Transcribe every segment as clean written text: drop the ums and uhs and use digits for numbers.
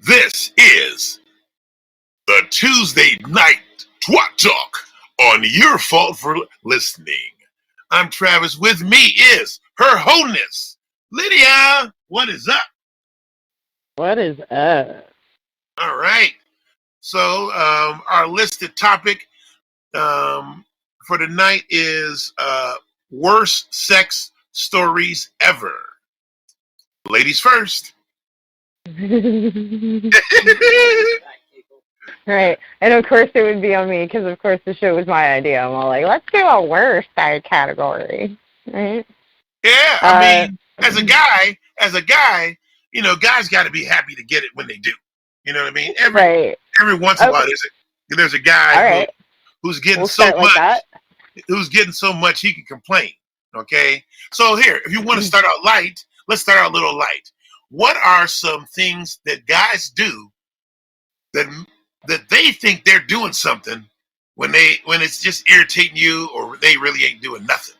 This is the Tuesday night Twat Talk on Your Fault for Listening. I'm Travis. With me is her HoeNess, Lydia. What is up? What is up? All right. So our listed topic for tonight is worst sex stories ever. Ladies first. Right. And of course it would be on me because, of course, the show was my idea. I'm all like, let's do a worst side category. Right? Yeah, I mean, as a guy, guys got to be happy to get it when they do. You know what I mean? Every once in a while, there's a guy who's getting so much he can complain. Okay, so here, if you want to start out light, let's start out a little light. What are some things that guys do that they think they're doing something when it's just irritating you, or they really ain't doing nothing?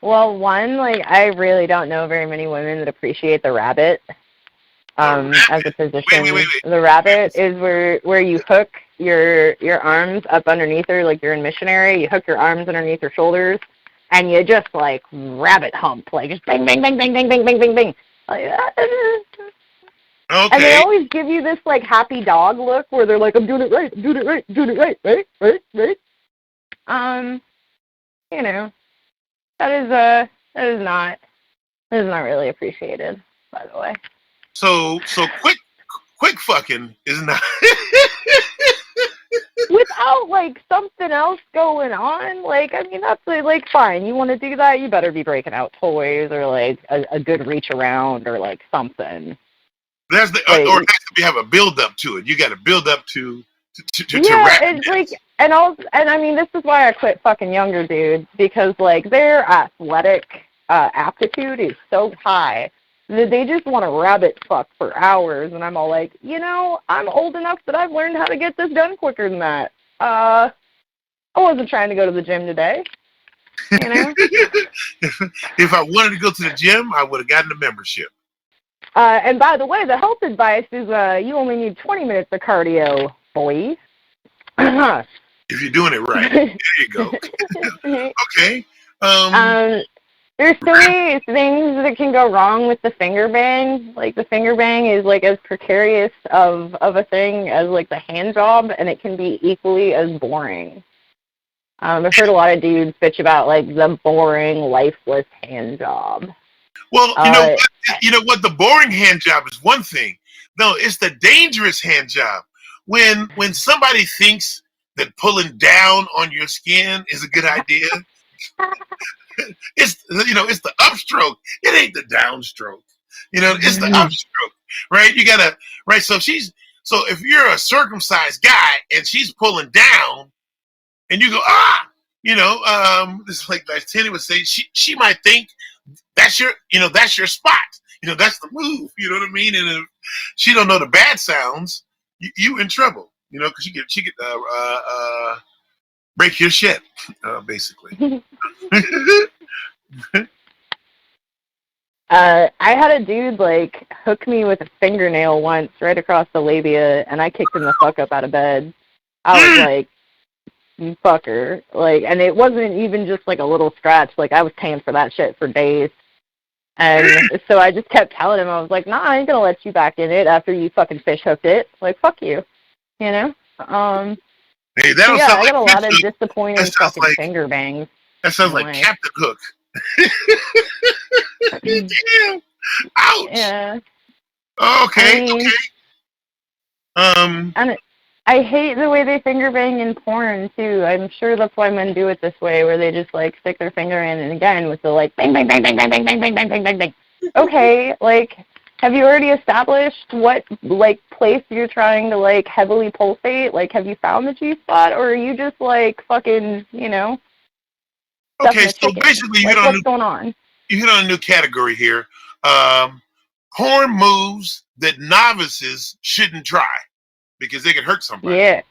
Well, one, like, I really don't know very many women that appreciate the rabbit as a position. Wait. The rabbit is where you hook your arms up underneath her, like you're in missionary. You hook your arms underneath her shoulders, and you just, like, rabbit hump, like, just bang, bang, bang, bang, bang, bang, bang, bang, bang. Like, okay. And they always give you this, like, happy dog look where they're like, I'm doing it right, right. You know, that is not really appreciated, by the way. So quick fucking is not without, like, something else going on. Like, I mean, that's, like, fine. You want to do that, you better be breaking out toys or, like, a good reach around or, like, something. That's the or it has to have a build up to it. You got to build up to it's like, and I mean, this is why I quit fucking younger dudes, because, like, their athletic aptitude is so high that they just want to rabbit fuck for hours, and I'm all like, I'm old enough that I've learned how to get this done quicker than that. I wasn't trying to go to the gym today. If I wanted to go to the gym, I would have gotten a membership. And by the way, the health advice is you only need 20 minutes of cardio, boy. If you're doing it right. There you go. Okay. There's so many things that can go wrong with the finger bang. Like, the finger bang is, like, as precarious of a thing as, like, the hand job, and it can be equally as boring. I've heard a lot of dudes bitch about, like, the boring, lifeless hand job. Well, you know what? The boring hand job is one thing. No, it's the dangerous hand job. When somebody thinks that pulling down on your skin is a good idea, it's the upstroke. It ain't the downstroke. It's the upstroke, right? You gotta So if you're a circumcised guy and she's pulling down, and you go this is like Tini would say. She might think that's your spot. That's the move. You know what I mean? And if she don't know the bad sounds, you in trouble. Because she could break your shit, basically. I had a dude, like, hook me with a fingernail once right across the labia, and I kicked him the fuck up out of bed. I was like, you fucker. Like, and it wasn't even just, like, a little scratch. Like, I was paying for that shit for days. And so I just kept telling him, I was like, nah, I ain't gonna let you back in it after you fucking fish hooked it. Like, fuck you. Hey, I got a lot of disappointing fucking finger bangs. That sounds like Captain Hook. Damn. Ouch. Yeah. Okay. And I hate the way they finger bang in porn too. I'm sure that's why men do it this way, where they just, like, stick their finger in, and again with the, like, bang bang bang bang bang bang bang bang bang bang bang bang. Okay, like, have you already established what, like, place you're trying to, like, heavily pulsate? Like, have you found the G spot, or are you just, like, fucking, Okay, so basically what's going on? You hit on a new category here. Porn moves that novices shouldn't try because they could hurt somebody. Yeah.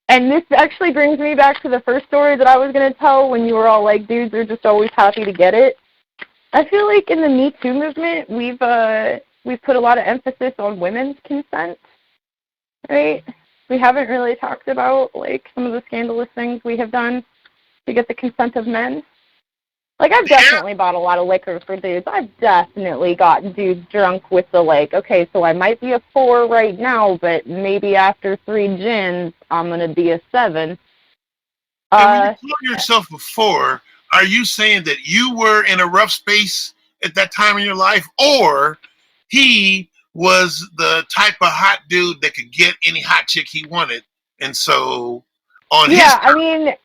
And this actually brings me back to the first story that I was going to tell when you were all like, dudes are just always happy to get it. I feel like in the Me Too movement, we've put a lot of emphasis on women's consent, right? We haven't really talked about like some of the scandalous things we have done to get the consent of men. Like, I've definitely bought a lot of liquor for dudes. I've definitely gotten dudes drunk with the, like, okay, so I might be a 4 right now, but maybe after 3 gins, I'm going to be a 7. And when you call yourself a 4, are you saying that you were in a rough space at that time in your life, or he was the type of hot dude that could get any hot chick he wanted, and so on his I mean,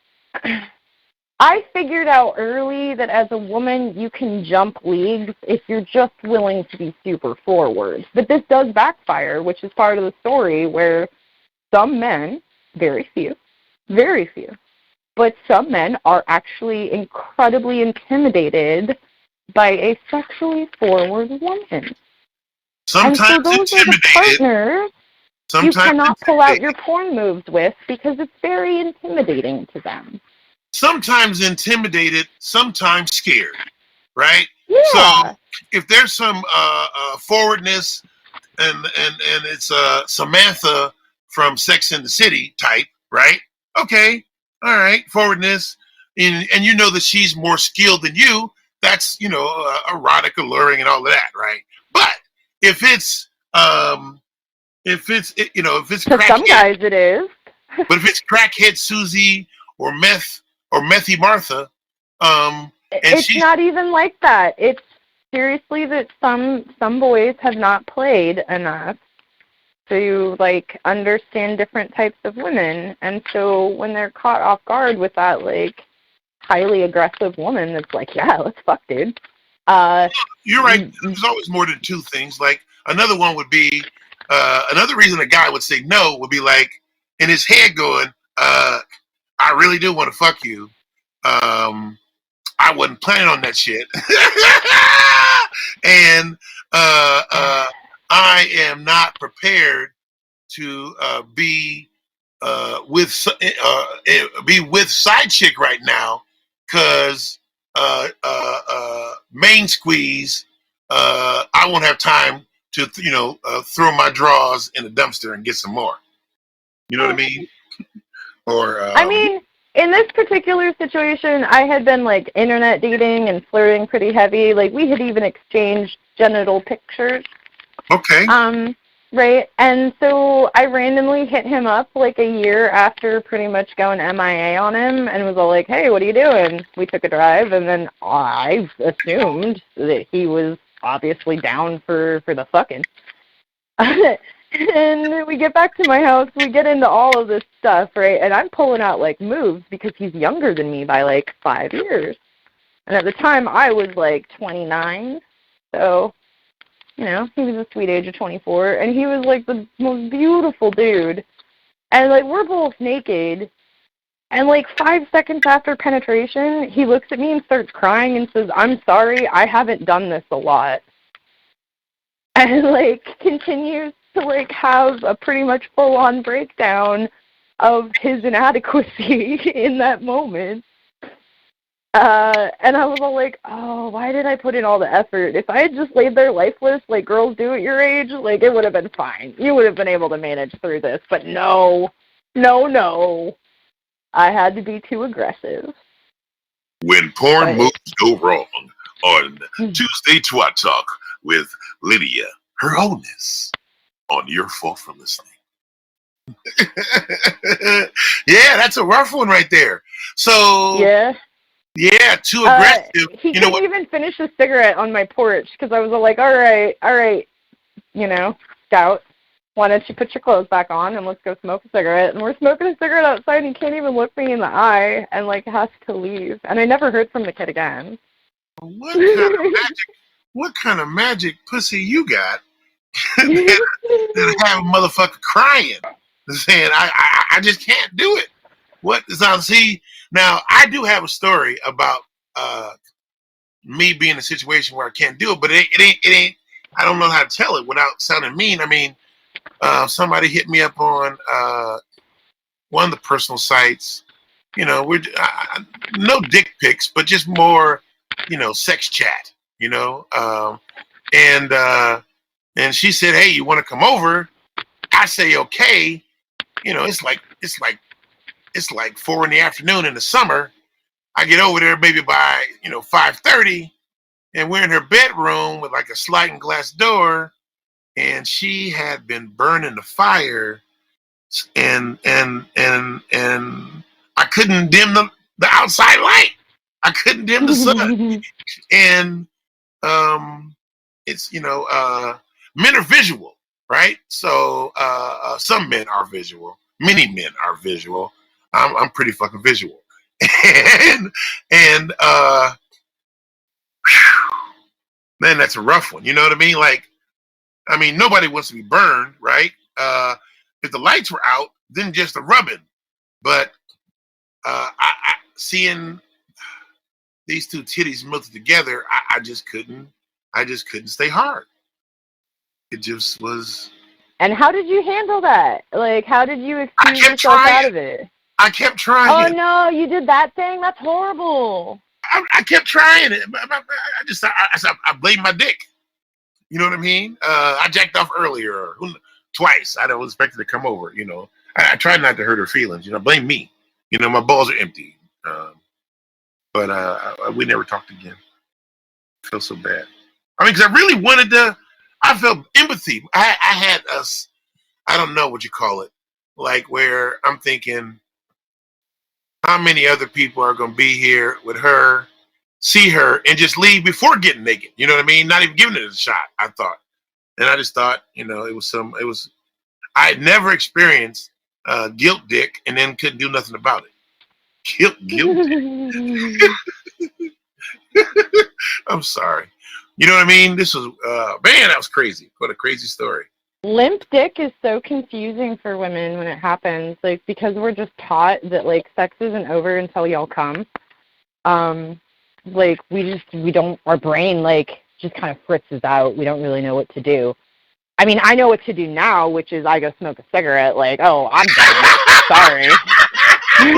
I figured out early that as a woman, you can jump leagues if you're just willing to be super forward. But this does backfire, which is part of the story where some men, very few, but some men are actually incredibly intimidated by a sexually forward woman. sometimes and so those are the partners you cannot pull out your porn moves with because it's very intimidating to them. Sometimes intimidated, sometimes scared, right? Yeah. So if there's some forwardness and it's Samantha from Sex and the City type, right? Okay, all right, forwardness, and you know that she's more skilled than you. That's erotic, alluring, and all of that, right? But if it's if it's crackhead, some guys it is. But if it's crackhead Susie or methy Martha, it's not even like that. It's seriously that some boys have not played enough to like understand different types of women, and so when they're caught off guard with that like highly aggressive woman that's like, yeah, let's fuck, dude. You're right. There's always more than 2 things. Like another one would be another reason a guy would say no would be like in his head going, I really do want to fuck you. I wasn't planning on that shit. And I am not prepared to be with side chick right now because main squeeze. I won't have time to throw my drawers in the dumpster and get some more. You know what I mean? Or I mean, in this particular situation, I had been like internet dating and flirting pretty heavy. Like we had even exchanged genital pictures. Okay. Right. And so I randomly hit him up like a year after pretty much going MIA on him and was all like, hey, what are you doing? We took a drive, and then I assumed that he was obviously down for the fucking. And we get back to my house, we get into all of this stuff, right? And I'm pulling out, like, moves because he's younger than me by, like, 5 years. And at the time, I was, like, 29. So, you know, he was a sweet age of 24. And he was, like, the most beautiful dude. And, like, we're both naked. And, like, 5 seconds after penetration, he looks at me and starts crying and says, I'm sorry, I haven't done this a lot. And, like, continues to, like, have a pretty much full-on breakdown of his inadequacy in that moment. And I was all like, oh, why did I put in all the effort? If I had just laid there lifeless like girls do at your age, like, it would have been fine. You would have been able to manage through this. But no. I had to be too aggressive. When porn moves go wrong on Tuesday Twat Talk with Lydia, her HoeNess. On your fault for listening. Yeah, that's a rough one right there. So yeah, too aggressive. He couldn't even finish a cigarette on my porch because I was like, all right, you know, Scout, why don't you put your clothes back on and let's go smoke a cigarette? And we're smoking a cigarette outside and he can't even look me in the eye and like has to leave. And I never heard from the kid again. What kind of magic pussy you got? that have a motherfucker crying, saying, I just can't do it. What is on? See, now I do have a story about me being in a situation where I can't do it, but it ain't. I don't know how to tell it without sounding mean. I mean, somebody hit me up on one of the personal sites. You know, we're no dick pics, but just more, sex chat. you know. And she said, "Hey, you want to come over?" I say, "Okay." You know, it's like 4 in the afternoon in the summer. I get over there maybe by 5:30, and we're in her bedroom with like a sliding glass door, and she had been burning the fire, and I couldn't dim the outside light. I couldn't dim the sun, and it's men are visual, right? So some men are visual, many men are visual. I'm pretty fucking visual, and man, that's a rough one. You know what I mean? Like, I mean, nobody wants to be burned, right? If the lights were out, then just the rubbing. But seeing these two titties melted together, I just couldn't. I just couldn't stay hard. It just was. And how did you handle that? Like, how did you excuse yourself out of it? I kept trying. Oh no, you did that thing? That's horrible. I kept trying it. I blamed my dick. You know what I mean? I jacked off earlier, twice. I don't expect her to come over. You know, I tried not to hurt her feelings. You know, blame me. You know, my balls are empty. But we never talked again. I feel so bad. I mean, because I really wanted to. I felt empathy. I had us. I don't know what you call it. Like where I'm thinking, how many other people are going to be here with her, see her, and just leave before getting naked? You know what I mean? Not even giving it a shot. I thought, and I just thought, it was. I had never experienced guilt dick, and then couldn't do nothing about it. Guilt dick. I'm sorry. You know what I mean? This was, man, that was crazy. What a crazy story. Limp dick is so confusing for women when it happens, like, because we're just taught that, like, sex isn't over until y'all come. Like, we don't, our brain, like, just kind of fritzes out. We don't really know what to do. I mean, I know what to do now, which is I go smoke a cigarette, like, oh, I'm done. Sorry. I'm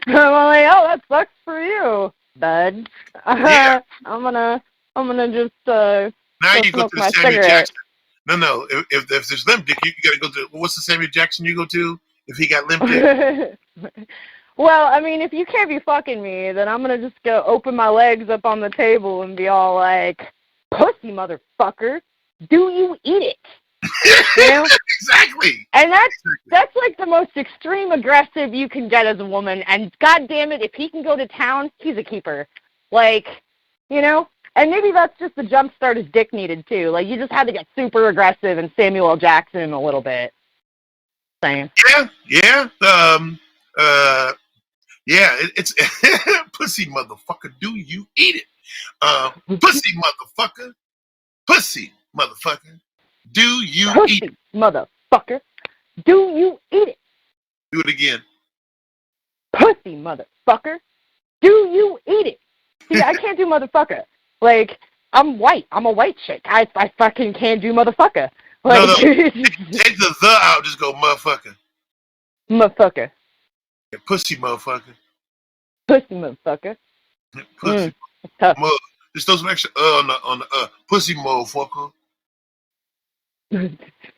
like, oh, that sucks for you, bud. Yeah. I'm gonna just now you go to the Samuel cigarette. Jackson. No. If there's limp dick, you gotta go to what's the Samuel Jackson you go to if he got limp dick? Well, I mean, if you can't be fucking me, then I'm gonna just go open my legs up on the table and be all like, "Pussy, motherfucker, do you eat it?" You know? Exactly. And that's like the most extreme aggressive you can get as a woman. And God damn it, if he can go to town, he's a keeper. Like, you know? And maybe that's just the jump start his dick needed too. Like, you just had to get super aggressive and Samuel L. Jackson a little bit. Saying. Yeah. It's pussy motherfucker, do you eat it? Pussy motherfucker. Pussy motherfucker. Do you eat it? Motherfucker. Do you eat it? Do it again. Pussy motherfucker. Do you eat it? See, I can't do motherfucker. Like, I'm white. I'm a white chick. I fucking can't do motherfucker. Like, no. Take the out. Just go motherfucker. Motherfucker. Yeah, pussy motherfucker. Pussy motherfucker. Pussy. Tough. Just throw some extra on the pussy motherfucker. You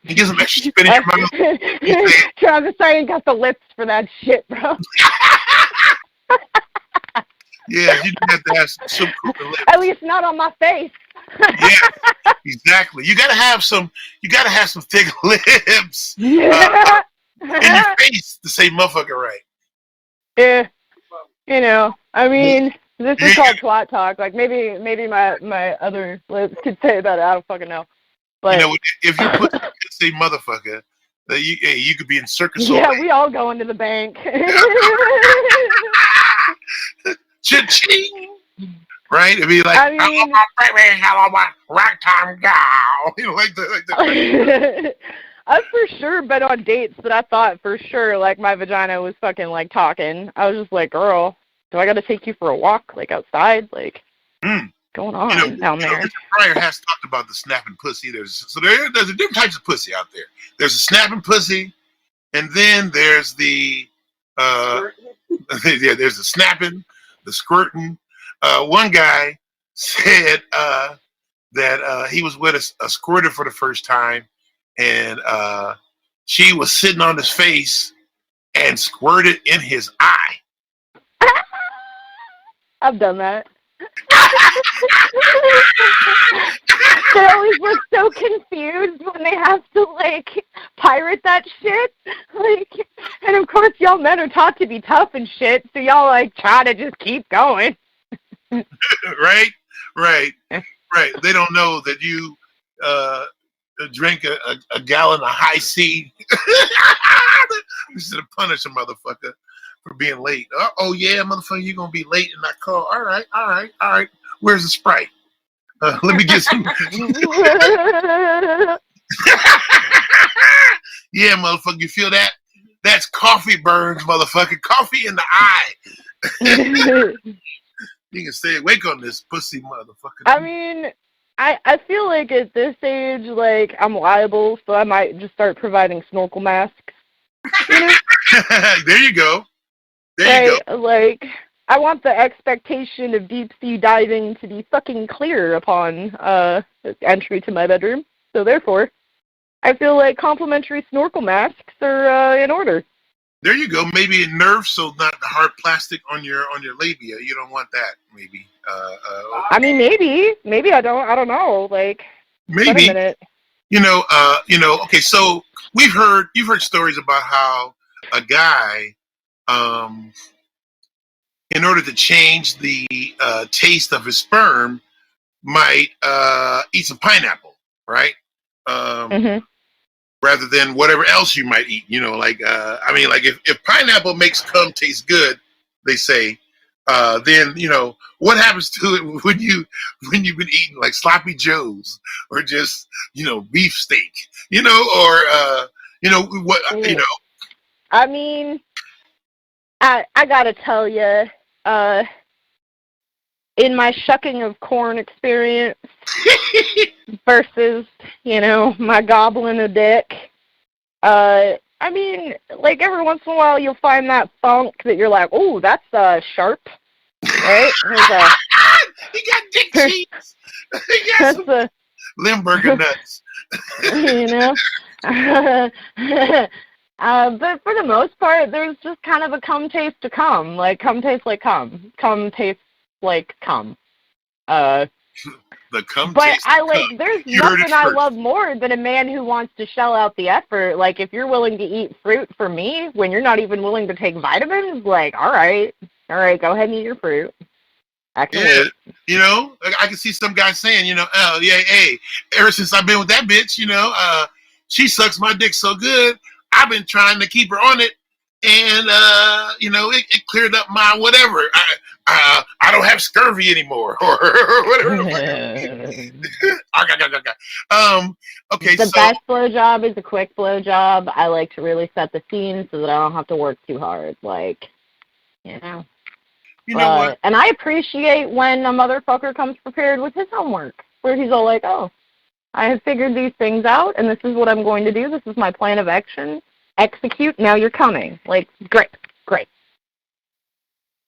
get some extra spit in your mouth. Travis, I ain't got the lips for that shit, bro. Yeah, you have to have some lips. At least not on my face. Yeah, exactly. You gotta have some thick lips. Yeah. In your face to say motherfucker right. Yeah. You know, I mean, this is called twat talk. Like, maybe my other lips could say that. I don't fucking know. But, you know, if you put say motherfucker, you could be in circus. Yeah, we all go into the bank. Cha-ching! Right? It'd be like, I mean, hello, my ragtime gal. You know, like that. I've for sure been on dates that I thought for sure, like, my vagina was fucking, like, talking. I was just like, girl, do I got to take you for a walk, like, outside? Like, going on down there? Richard Pryor has talked about the snapping pussy. There's different types of pussy out there. There's a snapping pussy, and then there's the there's the snapping, the squirting. One guy said that he was with a squirter for the first time, and she was sitting on his face and squirted in his eye. I've done that. They always look so confused when they have to, like, pirate that shit. Like, and of course, y'all men are taught to be tough and shit, so y'all, like, try to just keep going. Right. They don't know that you drink a gallon of high C. We should have punished a motherfucker for being late. Oh yeah, motherfucker, you're gonna be late in that car. All right. Where's the Sprite? Let me get some. Yeah, motherfucker, you feel that? That's coffee burns, motherfucker. Coffee in the eye. You can stay awake on this pussy, motherfucker. I mean, I feel like at this age, like, I'm liable, so I might just start providing snorkel masks. You know? There you go. You go. Like, I want the expectation of deep sea diving to be fucking clear upon entry to my bedroom. So therefore, I feel like complimentary snorkel masks are in order. There you go. Maybe a nerve, so not the hard plastic on your labia. You don't want that. Maybe. I mean, maybe I don't know. Like, maybe. Wait a minute. Okay. So you've heard stories about how a guy, in order to change the taste of his sperm, might eat some pineapple, right? Rather than whatever else you might eat. Like if pineapple makes cum taste good, they say, then what happens to it when you've been eating like sloppy joes or just beef steak, or what. I mean, I gotta tell you, in my shucking of corn experience versus, my gobbling of dick, I mean, like, every once in a while you'll find that funk that you're like, oh, that's sharp, right? He got dick cheese. He got some Limburger nuts. But for the most part, there's just kind of a cum taste to cum. Like, cum tastes like cum. Cum tastes like cum. The cum but taste I like. Cum. There's nothing I love more than a man who wants to shell out the effort. Like, if you're willing to eat fruit for me when you're not even willing to take vitamins, like, all right, go ahead and eat your fruit. I can wait. I can see some guy saying, oh yeah, hey, ever since I've been with that bitch, she sucks my dick so good. I've been trying to keep her on it, and it cleared up my whatever. I don't have scurvy anymore, or whatever. Okay. The best blowjob is a quick blowjob. I like to really set the scene so that I don't have to work too hard. Like, You know what? And I appreciate when a motherfucker comes prepared with his homework, where he's all like, oh, I have figured these things out, and this is what I'm going to do. This is my plan of action. Execute. Now you're coming. Like, great.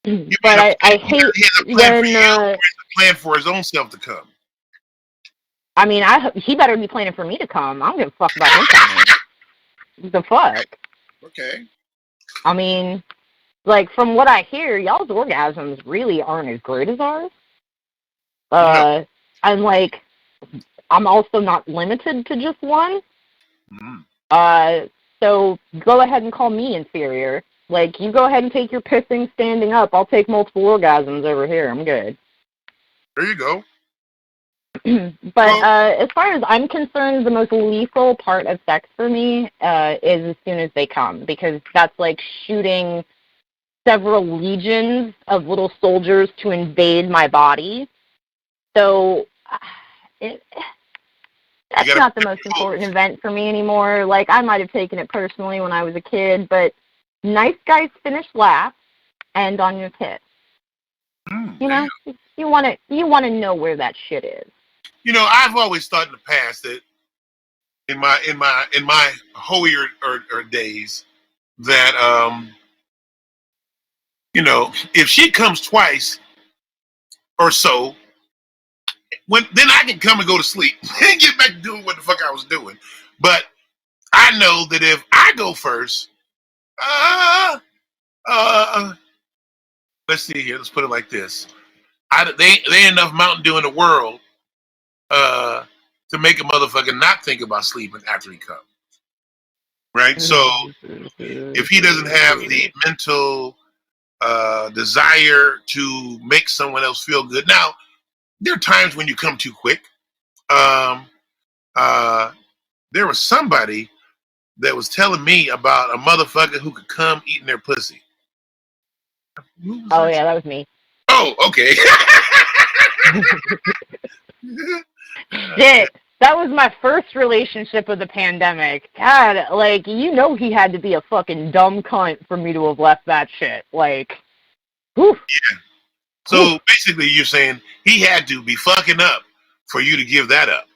But I hate when he has a plan for his own self to come. I mean, he better be planning for me to come. I don't give a fuck about him coming. The fuck? Okay. I mean, like, from what I hear, y'all's orgasms really aren't as great as ours. No. And, like, I'm also not limited to just one. So go ahead and call me inferior. Like, you go ahead and take your pissing standing up. I'll take multiple orgasms over here. I'm good. There you go. But as far as I'm concerned, the most lethal part of sex for me is as soon as they come, because that's like shooting several legions of little soldiers to invade my body. So that's not the most important event for me anymore. Like, I might have taken it personally when I was a kid, but nice guys finish last and on your tits. You want to know where that shit is. I've always thought in the past that in my Hoey or days that You know, if she comes twice or so, then I can come and go to sleep and get back to doing what the fuck I was doing. But I know that if I go first, uh, uh, let's see here. Let's put it like this: they ain't enough Mountain Dew in the world to make a motherfucker not think about sleeping after he comes. Right. So if he doesn't have the mental desire to make someone else feel good, now there are times when you come too quick. Um, there was somebody that was telling me about a motherfucker who could come eating their pussy. Oh yeah, that was me. Oh, okay. Shit. That was my first relationship of the pandemic. God, like, you know he had to be a fucking dumb cunt for me to have left that shit. Like, whew. Yeah. So basically you're saying he had to be fucking up for you to give that up.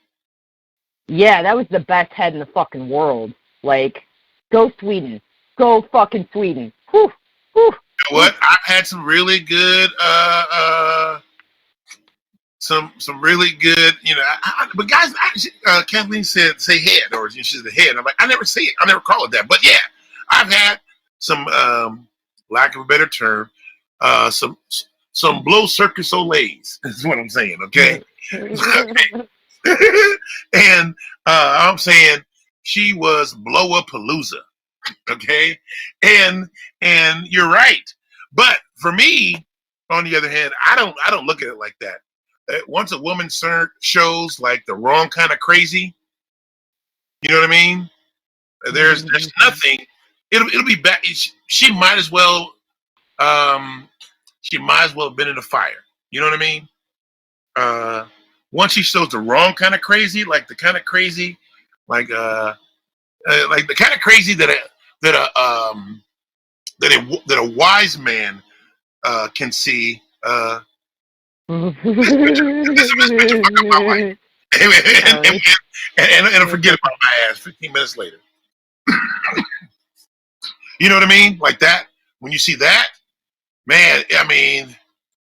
Yeah, that was the best head in the fucking world. Like, go Sweden. Go fucking Sweden. Whew. Whew. You know what? I've had some really good some really good, you know, but guys, Kathleen said say head, or she's the head. I'm like, I never say it, I never call it that. But yeah, I've had some lack of a better term, some blow circus olays is what I'm saying, okay? And I'm saying she was blow up palooza, okay? And you're right. But for me, on the other hand, I don't look at it like that. Once a woman shows like the wrong kind of crazy, you know what I mean? There's nothing. It'll be bad. She might as well have been in the fire. You know what I mean? Once she shows the wrong kind of crazy, like the kind of crazy, like the kind of crazy that a wise man can see. This bitch fuck up my wife, and forget about my ass 15 minutes later. You know what I mean? Like that. When you see that, man, I mean,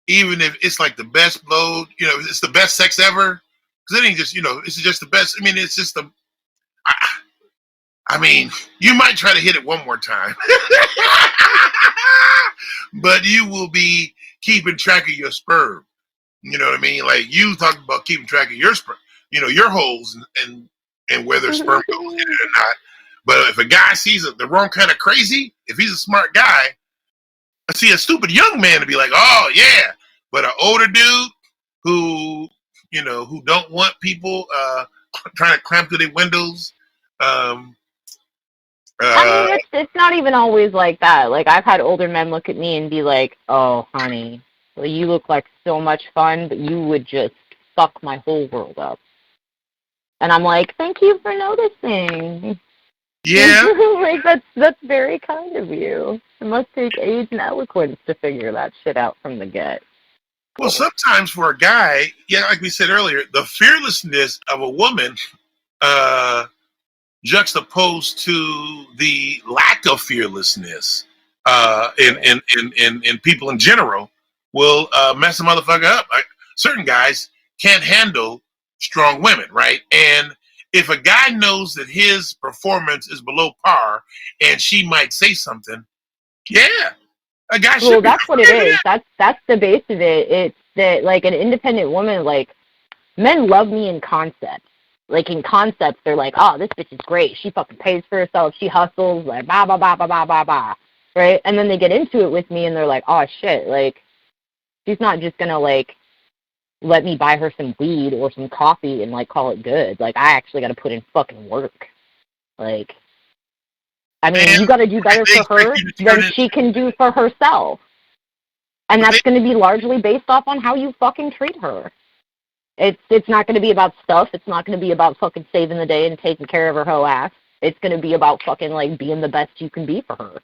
even if it's like the best blow, you know, it's the best sex ever. Because it ain't just, you know, it's just the best. I mean, it's just the. I mean, you might try to hit it one more time, but you will be keeping track of your sperm. You know what I mean? Like you talking about keeping track of your sperm, you know, your holes and whether sperm goes in it or not. But if a guy sees the wrong kind of crazy, if he's a smart guy, I see a stupid young man to be like, oh yeah. But an older dude who, you know, who don't want people trying to climb through their windows. I mean, it's not even always like that. Like, I've had older men look at me and be like, oh, honey, well, you look like so much fun, but you would just fuck my whole world up. And I'm like, thank you for noticing. Yeah. Like, that's very kind of you. It must take age and eloquence to figure that shit out from the get. Well, sometimes for a guy, yeah, like we said earlier, the fearlessness of a woman juxtaposed to the lack of fearlessness in people in general will mess a motherfucker up. Certain guys can't handle strong women, right? And if a guy knows that his performance is below par and she might say something, yeah, a guy should. Well, that's what it is. That's the base of it. It's that, like, an independent woman, like, men love me in concept. Like, in concepts, they're like, oh, this bitch is great. She fucking pays for herself. She hustles, like, blah, blah, blah, blah, blah, blah, blah. Right? And then they get into it with me, and they're like, oh, shit. Like, she's not just going to, like, let me buy her some weed or some coffee and, like, call it good. Like, I actually got to put in fucking work. Like, I mean, you got to do better for her than she can do for herself. And that's going to be largely based off on how you fucking treat her. It's not going to be about stuff. It's not going to be about fucking saving the day and taking care of her whole ass. It's going to be about fucking, like, being the best you can be for her.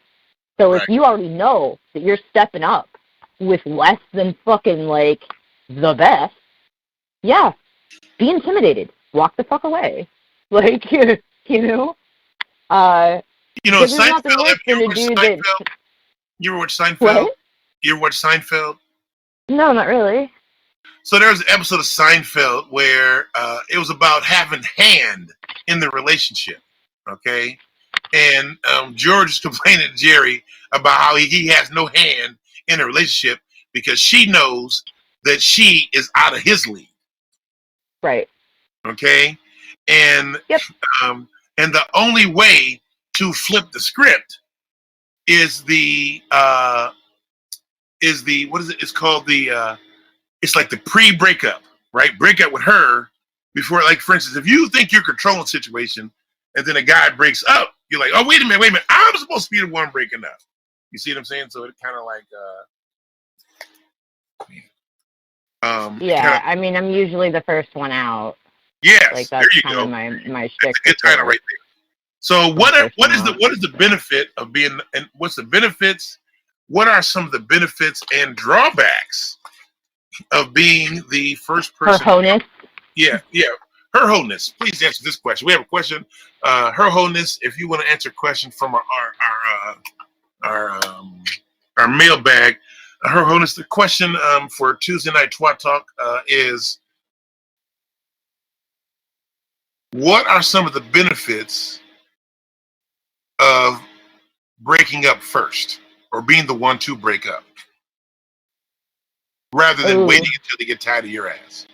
So if you already know that you're stepping up with less than fucking, like, the best, yeah, be intimidated. Walk the fuck away. Like, you know? You know, Seinfeld, you ever watch Seinfeld? What? You ever watch Seinfeld? No, not really. So there was an episode of Seinfeld where it was about having hand in the relationship. Okay, and George is complaining to Jerry about how he has no hand in a relationship because she knows that she is out of his league. Right. Okay, and yep. And the only way to flip the script is the what is it? It's called the it's like the pre-breakup, right? Break up with her before, like, for instance, if you think you're controlling the situation and then a guy breaks up, you're like, oh, wait a minute, I'm supposed to be the one breaking up. You see what I'm saying? So it kind of like, yeah, I mean, I'm usually the first one out. Yes, like that's kind of my shtick. That's a good title right there. So what is the benefit of being, and what's the benefits? What are some of the benefits and drawbacks of being the first person? Her HoeNess. Yeah. Her HoeNess. Please answer this question. We have a question. Her HoeNess, if you want to answer a question from our mailbag, Her HoeNess. The question for Tuesday night Twat Talk is, what are some of the benefits of breaking up first, or being the one to break up, rather than waiting until they get tired of your ass?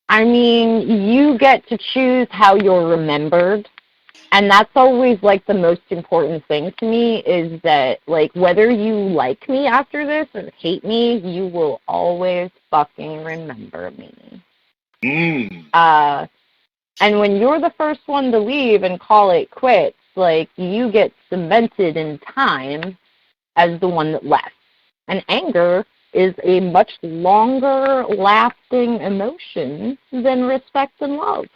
I mean, you get to choose how you're remembered. And that's always, like, the most important thing to me, is that, like, whether you like me after this or hate me, you will always fucking remember me. And when you're the first one to leave and call it quits, like, you get cemented in time as the one that left. And anger is a much longer lasting emotion than respect and love,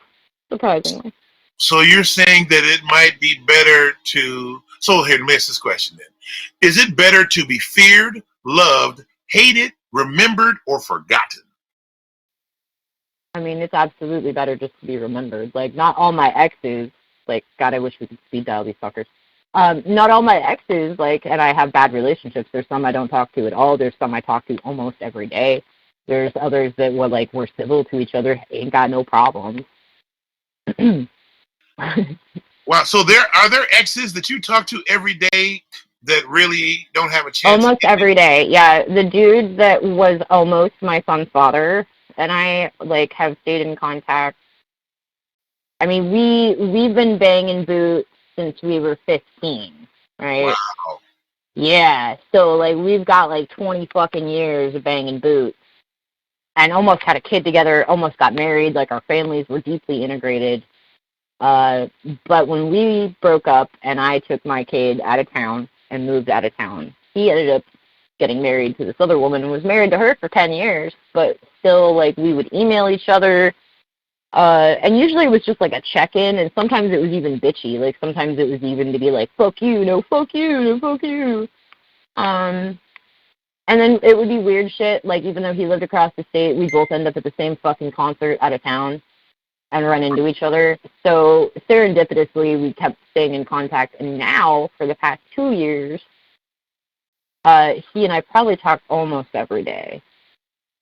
surprisingly. So you're saying that it might be better to, so here, let me ask this question then. Is it better to be feared, loved, hated, remembered, or forgotten? I mean, it's absolutely better just to be remembered. Like, not all my exes, like, God, I wish we could speed dial these fuckers. Not all my exes, like, and I have bad relationships. There's some I don't talk to at all. There's some I talk to almost every day. There's others that were, like, we're civil to each other, ain't got no problems. Wow, so are there exes that you talk to every day that really don't have a chance? Almost every day, yeah. The dude that was almost my son's father and I, like, have stayed in contact. I mean, we've been banging boots since we were 15, right? Wow. Yeah, so, like, we've got, like, 20 fucking years of banging boots. And almost had a kid together, almost got married. Like, our families were deeply integrated. But when we broke up and I took my kid out of town and moved out of town, he ended up getting married to this other woman and was married to her for 10 years. But still, like, we would email each other. And usually it was just, like, a check-in, and sometimes it was even bitchy. Like, sometimes it was even to be like, fuck you, no fuck you, no fuck you. And then it would be weird shit. Like, even though he lived across the state, we both end up at the same fucking concert out of town and run into each other. So serendipitously, we kept staying in contact. And now, for the past 2 years, he and I probably talk almost every day.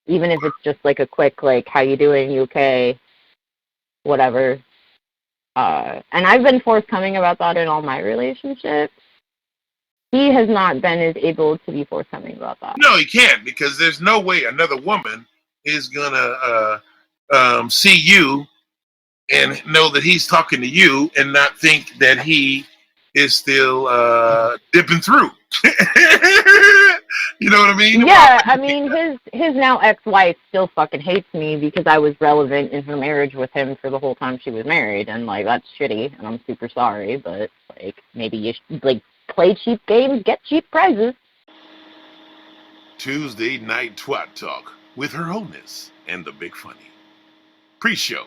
Even if it's just, like, a quick, like, how you doing, you okay, whatever. And I've been forthcoming about that in all my relationships. He has not been as able to be forthcoming about that. No, he can't, because there's no way another woman is gonna see you and know that he's talking to you and not think that he is still dipping through. You know what I mean? Yeah, I mean, his now ex-wife still fucking hates me because I was relevant in her marriage with him for the whole time she was married, and, like, that's shitty, and I'm super sorry, but, like, maybe you should, like, play cheap games, get cheap prizes. Tuesday night Twat Talk with Her HoeNess and the Big Funny. Pre-show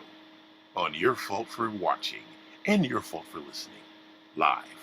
on Your Fault for Watching and Your Fault for Listening, live